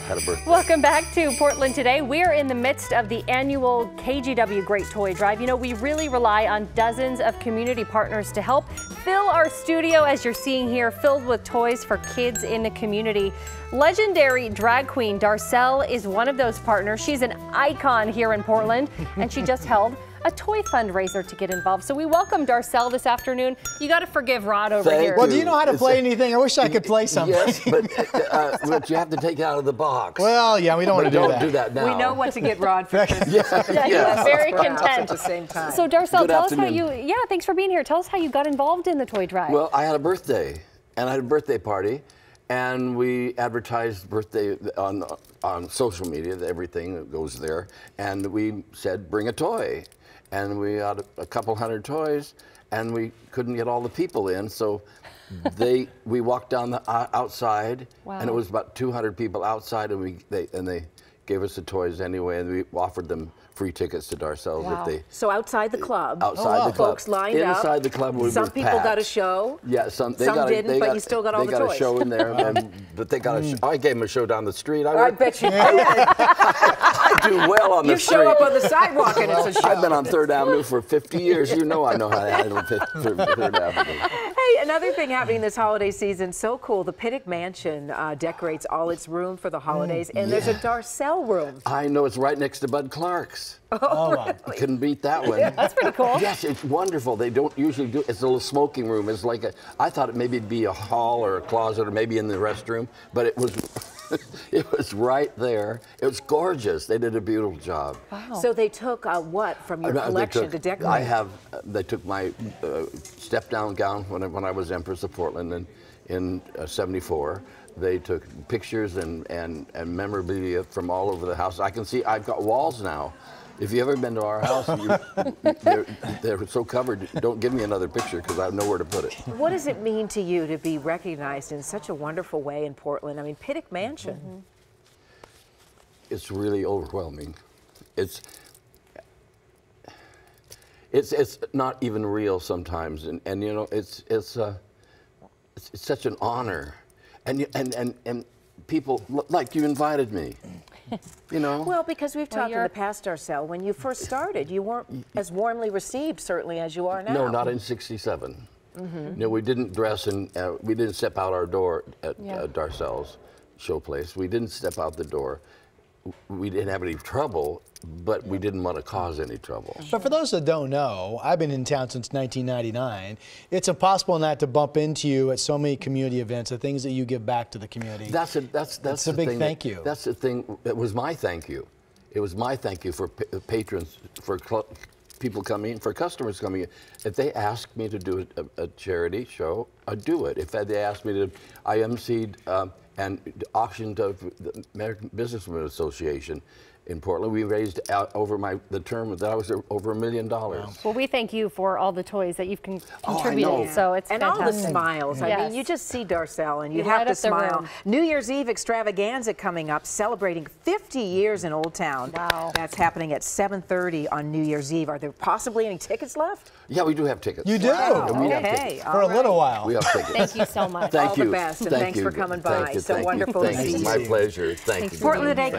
had a birthday. Welcome back to Portland Today. We're in the midst of the annual KGW Great Toy Drive. You know, we really rely on dozens of community partners to help fill our studio, as you're seeing here, filled with toys for kids in the community. Legendary drag queen Darcelle is one of those partners. She's an icon here in Portland, and she just held a toy fundraiser to get involved. So we welcome Darcelle this afternoon. You got to forgive Rod over here. Well, do you know how to play anything? I wish I could play something. Yes, but you have to take it out of the box. Well, yeah, we don't want to do that now. We know what to get Rod for Christmas. Yeah, very content at the same time. So Darcelle, tell us how you, thanks for being here. Tell us how you got involved in the toy drive. Well, I had a birthday, and I had a birthday party, and we advertised birthday on social media, everything that goes there, and we said, bring a toy. And we had a couple hundred toys, and we couldn't get all the people in, so we walked down the outside, and it was about 200 people outside, and they gave us the toys anyway, and we offered them free tickets to Darcelle's if they. So outside the club. Outside the club. Folks lined up. Inside the club, we some people got a show. Yeah, some didn't, but you still got all the toys. They got a show in there, but they got a show. I gave them a show down the street. I bet you did. I do well on the street. You show up on the sidewalk and it's a show. I've been on 3rd Avenue for 50 years. You know I know how to handle 3rd Avenue. Hey, another thing happening this holiday season, so cool. The Pittock Mansion decorates all its room for the holidays, and there's a Darcelle room. I know, it's right next to Bud Clark's. Oh, really? Couldn't beat that one. That's pretty cool. Yes, it's wonderful. They don't usually do. It's a little smoking room. It's like I thought it maybe it'd be a hall or a closet or maybe in the restroom, but it was. It was right there. It was gorgeous. They did a beautiful job. Wow. So they took what from your collection to decorate? They took my step-down gown when I was Empress of Portland in '74. They took pictures and memorabilia from all over the house. I can see I've got walls now. If you've ever been to our house, they're so covered, don't give me another picture because I have nowhere to put it. What does it mean to you to be recognized in such a wonderful way in Portland? I mean, Pittock Mansion. It's really overwhelming. It's not even real sometimes, and you know, it's such an honor, and people like you invited me. You know? Well, because we've talked in the past, Darcelle, when you first started, you weren't as warmly received, certainly, as you are now. No, not in '67. No, we didn't dress and we didn't step out our door at Darcelle's showplace. We didn't step out the door. We didn't have any trouble, but we didn't want to cause any trouble. But for those that don't know, I've been in town since 1999. It's impossible not to bump into you at so many community events, the things that you give back to the community. That's a big thank you. That's the thing. It was my thank you. It was my thank you for patrons, for people coming in, for customers coming in. If they asked me to do a charity show, I'd do it. If they asked me to, I emceed and auctioned of the American Businessmen Association in Portland. We raised out over the term that I was there over $1 million. Well, we thank you for all the toys that you've contributed. So it's and fantastic. all the smiles. I mean, you just see Darcelle and you have to smile. New Year's Eve extravaganza coming up, celebrating 50 years in Old Town. Wow. That's happening at 7:30 on New Year's Eve. Are there possibly any tickets left? Yeah, we do have tickets. You do? Wow. We have tickets. For a little while. We have tickets. Thank you so much. Thank you. All the best, and thanks for coming by. So wonderful to see you. My pleasure. Thank you. Portland Today